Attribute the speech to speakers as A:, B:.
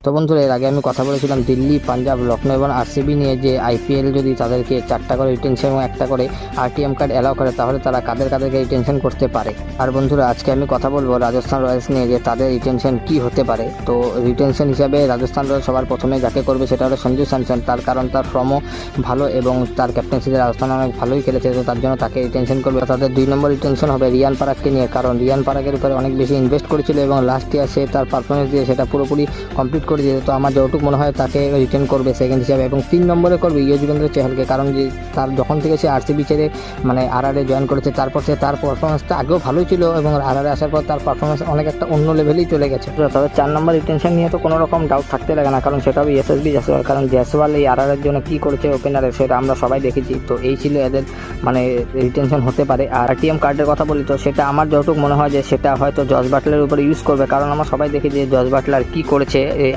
A: তো বন্ধুরা, এর আগে আমি কথা বলেছিলাম দিল্লি, পাঞ্জাব, লখনৌ এবং আরসিবি নিয়ে, যে আইপিএল যদি তাদেরকে 4টা করে রিটেনশন এবং একটা করে আরটিএম কার্ড অ্যালাউ করে তাহলে তারা কাদেরকে রিটেনশন করতে পারে। আর বন্ধুরা, আজকে আমি কথা বলবো রাজস্থান রয়্যালস নিয়ে, যে তাদের রিটেনশন কি হতে পারে। তো রিটেনশন হিসাবে রাজস্থান রয়্যালস সবার প্রথমে যাকে করবে সেটা হলো সঞ্জু স্যামসন। তার কারণ তার ফর্মও ভালো এবং তার ক্যাপ্টেন্সিতে রাজস্থান অনেক ভালোই খেলেছে, তো তার জন্য তাকে রিটেনশন করবে। তাদের 2 নম্বর রিটেনশন হবে রিয়ান পারাগকে নিয়ে, কারণ রিয়ান পারাগের উপরে অনেক বেশি ইনভেস্ট করেছিল এবং লাস্ট ইয়ার সে তার পারফরমেন্স দিয়ে সেটা পুরোপুরি কমপ্লিট করে দিয়েছে। তো আমার যতটুকু মনে হয় তাকে রিটেন করবে সেকেন্ড হিসাবে। এবং 3 নম্বরে করবে যুজবেন্দ্র চেহালকে, কারণ যে তার যখন থেকে সে আরসিবি ছেড়ে আরআরে জয়েন করেছে তারপর সে তার পারফরমেন্সটা আগেও ভালোই ছিল এবং আরআরে আসার পর তার পারফরমেন্স অনেক একটা অন্য লেভেলেই চলে গেছে। তবে 4 নম্বর রিটেনশন নিয়ে তো কোনো রকম ডাউট থাকতে লাগে না, কারণ সেটা হবে এসএসবি জয়সওয়াল। কারণ জয়সওয়াল এই আরআরের জন্য কী করেছে ওপেনারে সেটা আমরা সবাই দেখেছি। তো এই ছিল এদের রিটেনশন হতে পারে। আর আরটিএম কার্ডের কথা বলি, তো সেটা আমার যতটুকু মনে হয় যে সেটা হয়তো জস বাটলারের উপরে ইউজ করবে, কারণ আমরা সবাই দেখি যে জস বাটলার কী করেছে এই